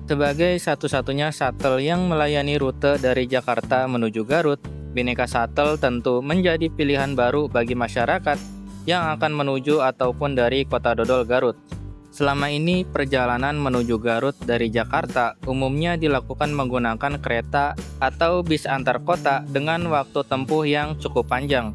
Sebagai satu-satunya shuttle yang melayani rute dari Jakarta menuju Garut, Bhinneka Shuttle tentu menjadi pilihan baru bagi masyarakat yang akan menuju ataupun dari Kota Dodol, Garut. Selama ini, perjalanan menuju Garut dari Jakarta umumnya dilakukan menggunakan kereta atau bis antar kota dengan waktu tempuh yang cukup panjang.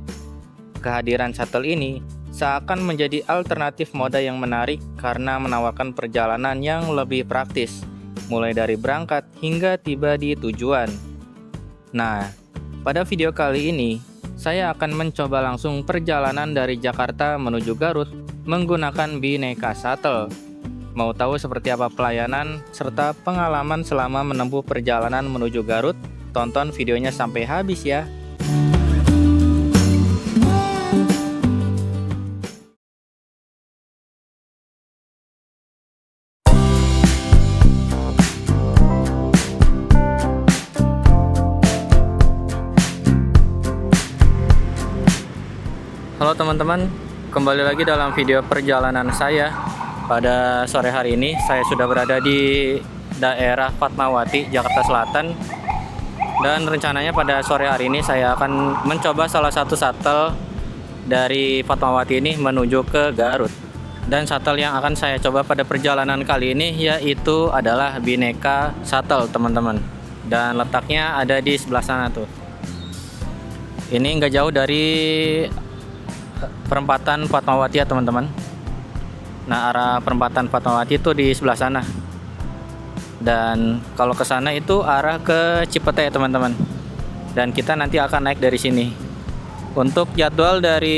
Kehadiran shuttle ini seakan menjadi alternatif moda yang menarik karena menawarkan perjalanan yang lebih praktis, mulai dari berangkat hingga tiba di tujuan. Nah, pada video kali ini, saya akan mencoba langsung perjalanan dari Jakarta menuju Garut menggunakan Bhinneka Shuttle. Mau tahu seperti apa pelayanan serta pengalaman selama menempuh perjalanan menuju Garut? Tonton videonya sampai habis ya. Halo teman-teman, kembali lagi dalam video perjalanan saya. Pada sore hari ini saya sudah berada di daerah Fatmawati, Jakarta Selatan. Dan rencananya pada sore hari ini saya akan mencoba salah satu shuttle dari Fatmawati ini menuju ke Garut. Dan shuttle yang akan saya coba pada perjalanan kali ini yaitu adalah Bhinneka Shuttle, teman-teman. Dan letaknya ada di sebelah sana tuh. Ini nggak jauh dari perempatan Fatmawati ya teman-teman. Nah, arah perempatan Fatmawati itu di sebelah sana. Dan kalau ke sana itu arah ke Cipete ya teman-teman. Dan kita nanti akan naik dari sini. Untuk jadwal dari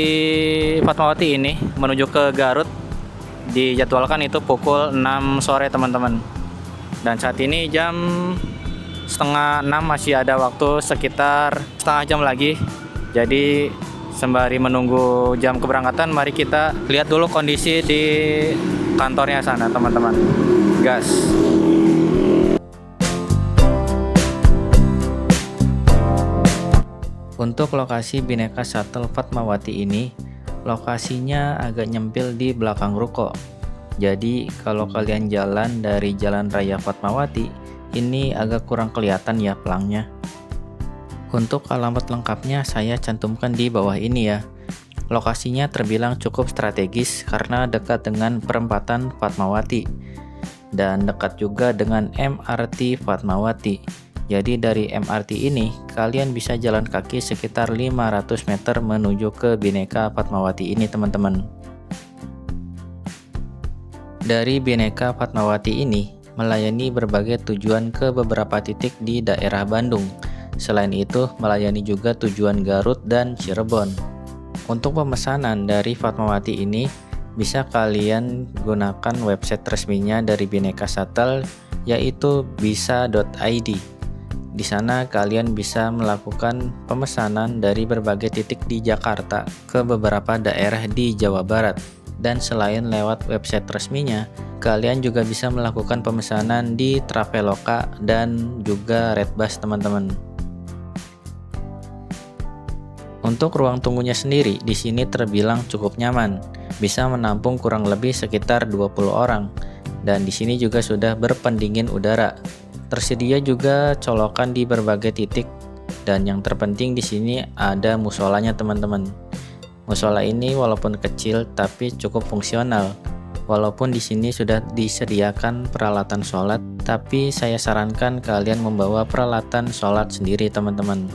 Fatmawati ini menuju ke Garut dijadwalkan itu pukul 6 sore teman-teman. Dan saat ini jam setengah 6, masih ada waktu sekitar setengah jam lagi. Jadi sembari menunggu jam keberangkatan, mari kita lihat dulu kondisi di kantornya sana teman-teman. Gas. Untuk lokasi Bhinneka Shuttle Fatmawati ini, lokasinya agak nyempil di belakang ruko. Jadi kalau kalian jalan dari Jalan Raya Fatmawati, ini agak kurang kelihatan ya pelangnya. Untuk alamat lengkapnya saya cantumkan di bawah ini ya. Lokasinya terbilang cukup strategis karena dekat dengan perempatan Fatmawati dan dekat juga dengan MRT Fatmawati. Jadi dari MRT ini kalian bisa jalan kaki sekitar 500 meter menuju ke Bhinneka Fatmawati ini teman-teman. Dari Bhinneka Fatmawati ini melayani berbagai tujuan ke beberapa titik di daerah Bandung. Selain itu, melayani juga tujuan Garut dan Cirebon. Untuk pemesanan dari Fatmawati ini, bisa kalian gunakan website resminya dari Bhinneka Shuttle, yaitu bisa.id. Di sana kalian bisa melakukan pemesanan dari berbagai titik di Jakarta ke beberapa daerah di Jawa Barat. Dan selain lewat website resminya, kalian juga bisa melakukan pemesanan di Traveloka dan juga Redbus teman-teman. Untuk ruang tunggunya sendiri di sini terbilang cukup nyaman, bisa menampung kurang lebih sekitar 20 orang. Dan di sini juga sudah berpendingin udara. Tersedia juga colokan di berbagai titik, dan yang terpenting di sini ada musolanya teman-teman. Musola ini walaupun kecil tapi cukup fungsional. Walaupun di sini sudah disediakan peralatan sholat, tapi saya sarankan kalian membawa peralatan sholat sendiri teman-teman.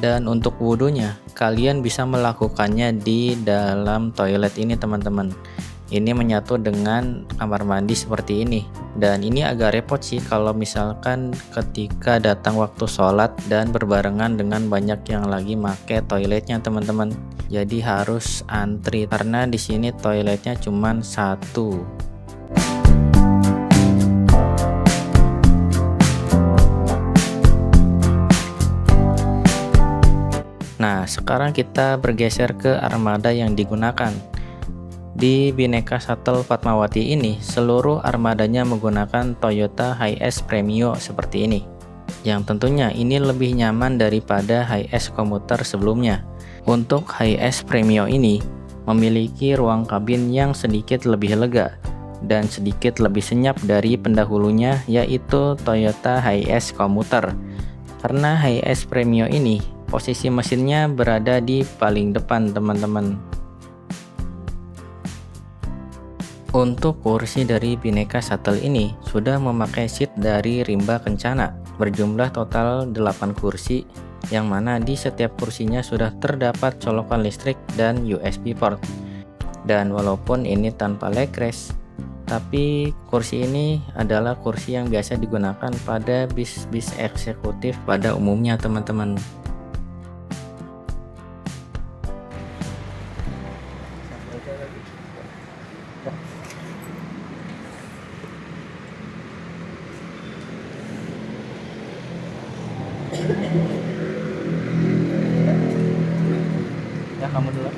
Dan untuk wudhunya, kalian bisa melakukannya di dalam toilet ini teman-teman. Ini menyatu dengan kamar mandi seperti ini. Dan ini agak repot sih kalau misalkan ketika datang waktu sholat dan berbarengan dengan banyak yang lagi make toiletnya teman-teman. Jadi harus antri karena di sini toiletnya cuma satu. Nah, sekarang kita bergeser ke armada yang digunakan. Di Bhinneka Shuttle Fatmawati ini, seluruh armadanya menggunakan Toyota Hiace Premio seperti ini. Yang tentunya ini lebih nyaman daripada Hiace komuter sebelumnya. Untuk Hiace Premio ini memiliki ruang kabin yang sedikit lebih lega. dan sedikit lebih senyap dari pendahulunya, yaitu Toyota Hiace Commuter. Karena Hiace Premio ini posisi mesinnya berada di paling depan teman-teman. Untuk kursi dari Bhinneka Shuttle ini sudah memakai seat dari Rimba Kencana berjumlah total 8 kursi, yang mana di setiap kursinya sudah terdapat colokan listrik dan USB port. Dan walaupun ini tanpa legress, tapi kursi ini adalah kursi yang biasa digunakan pada bis-bis eksekutif pada umumnya teman-teman. Ya, kamu dulu.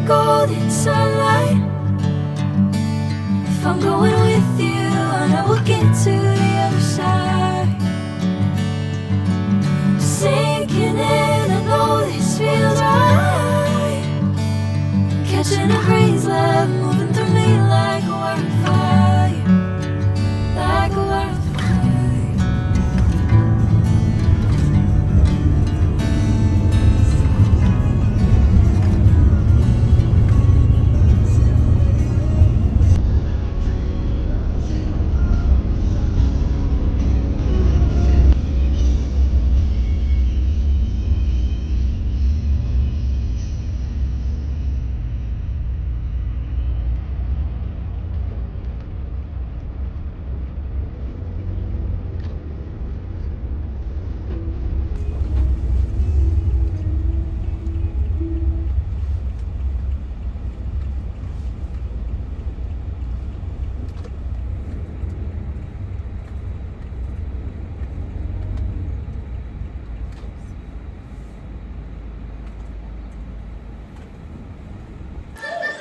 golden sunlight. If I'm going with you, I know we'll get to the other side. Sinking in, I know this feels right. Catching a breeze, love moving through me like a wildfire, like a wildfire.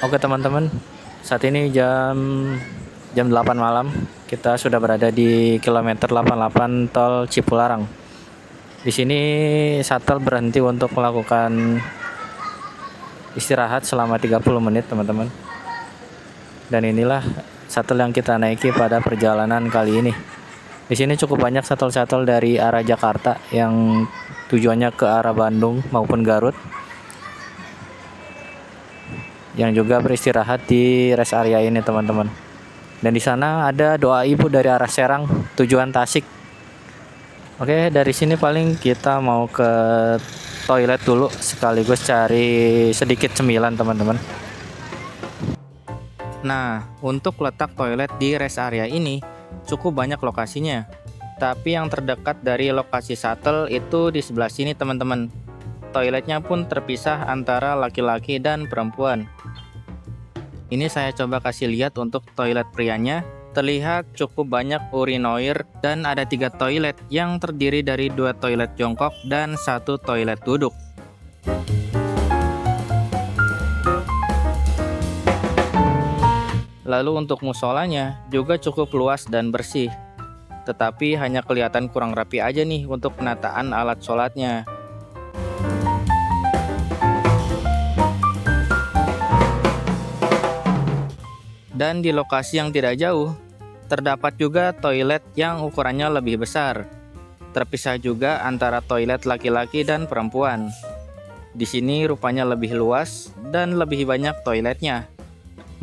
Oke teman-teman, saat ini jam 8 malam. Kita sudah berada di kilometer 88 tol Cipularang. Di sini shuttle berhenti untuk melakukan istirahat selama 30 menit teman-teman. Dan inilah shuttle yang kita naiki pada perjalanan kali ini. Di sini cukup banyak shuttle-shuttle dari arah Jakarta yang tujuannya ke arah Bandung maupun Garut, yang juga beristirahat di rest area ini teman-teman. Dan di sana ada doa ibu dari arah Serang tujuan Tasik. Oke, dari sini paling kita mau ke toilet dulu sekaligus cari sedikit cemilan teman-teman. Nah, untuk letak toilet di rest area ini cukup banyak lokasinya. Tapi yang terdekat dari lokasi shuttle itu di sebelah sini teman-teman. Toiletnya pun terpisah antara laki-laki dan perempuan. Ini saya coba kasih lihat untuk toilet prianya. Terlihat cukup banyak urinoir dan ada 3 toilet yang terdiri dari 2 toilet jongkok dan 1 toilet duduk. Lalu untuk musolanya juga cukup luas dan bersih. Tetapi hanya kelihatan kurang rapi aja nih untuk penataan alat sholatnya. Dan di lokasi yang tidak jauh, terdapat juga toilet yang ukurannya lebih besar. Terpisah juga antara toilet laki-laki dan perempuan. Di sini rupanya lebih luas dan lebih banyak toiletnya.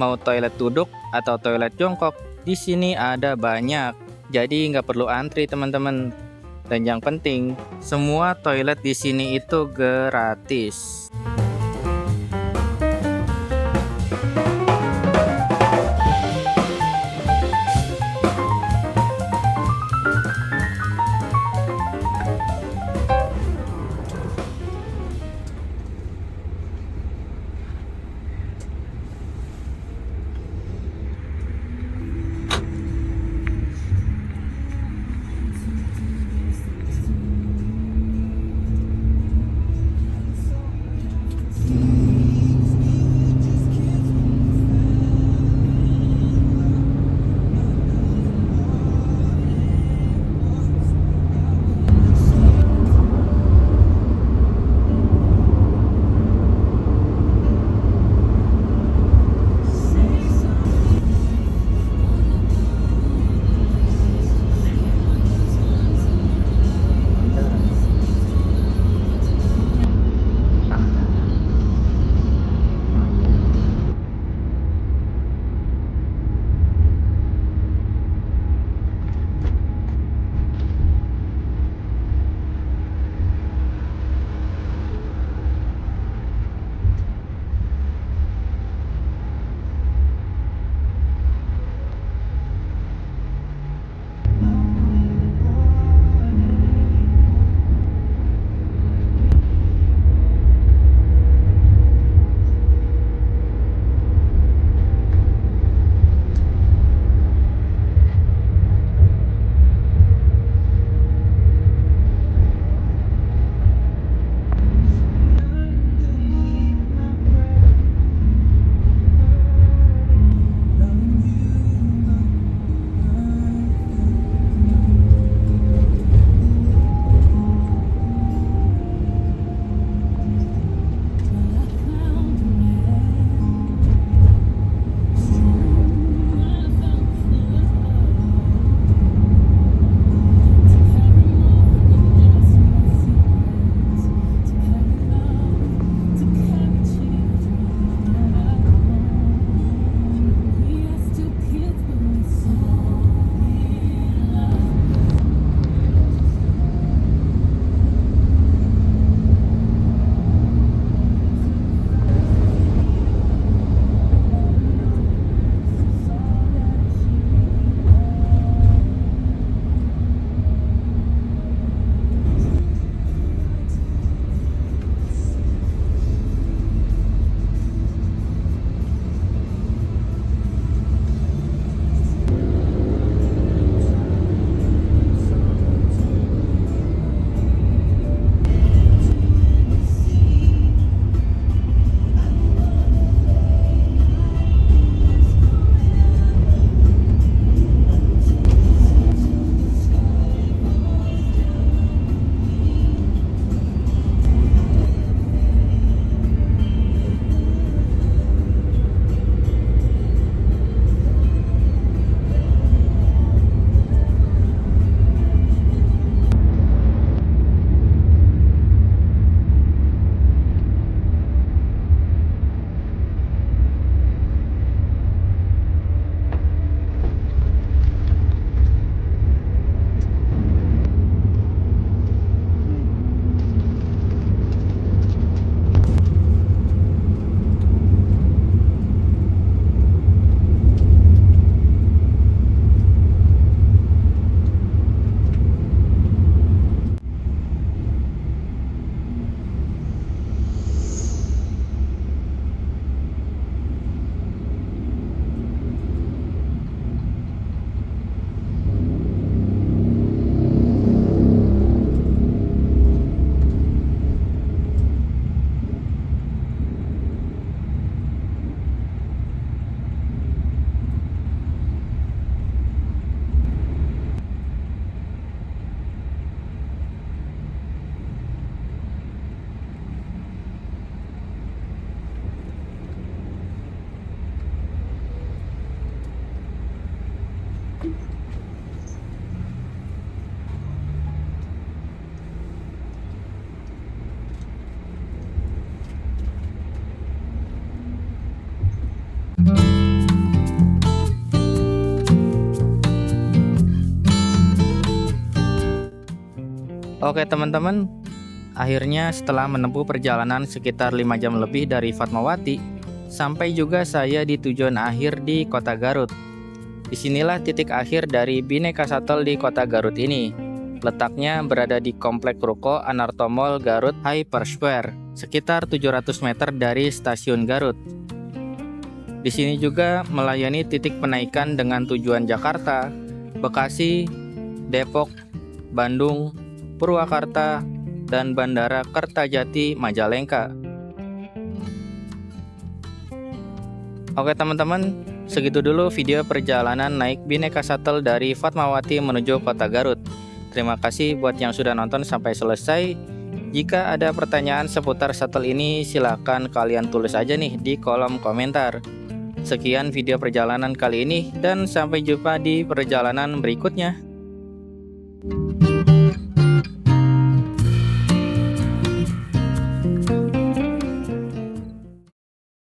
Mau toilet duduk atau toilet jongkok, di sini ada banyak. Jadi nggak perlu antri teman-teman. Dan yang penting, semua toilet di sini itu gratis. Oke teman-teman, akhirnya setelah menempuh perjalanan sekitar 5 jam lebih dari Fatmawati, sampai juga saya di tujuan akhir di kota Garut. Disinilah titik akhir dari Bhinneka Shuttle di kota Garut ini. Letaknya berada di Komplek Ruko Anarto Mall Garut Hyper Square, sekitar 700 meter dari stasiun Garut. Di sini juga melayani titik penaikan dengan tujuan Jakarta, Bekasi, Depok, Bandung, Purwakarta, dan Bandara Kertajati Majalengka. Oke teman-teman, segitu dulu video perjalanan naik Bhinneka Shuttle dari Fatmawati menuju kota Garut. Terima kasih buat yang sudah nonton sampai selesai. Jika ada pertanyaan seputar shuttle ini, silahkan kalian tulis aja nih di kolom komentar. Sekian video perjalanan kali ini dan sampai jumpa di perjalanan berikutnya.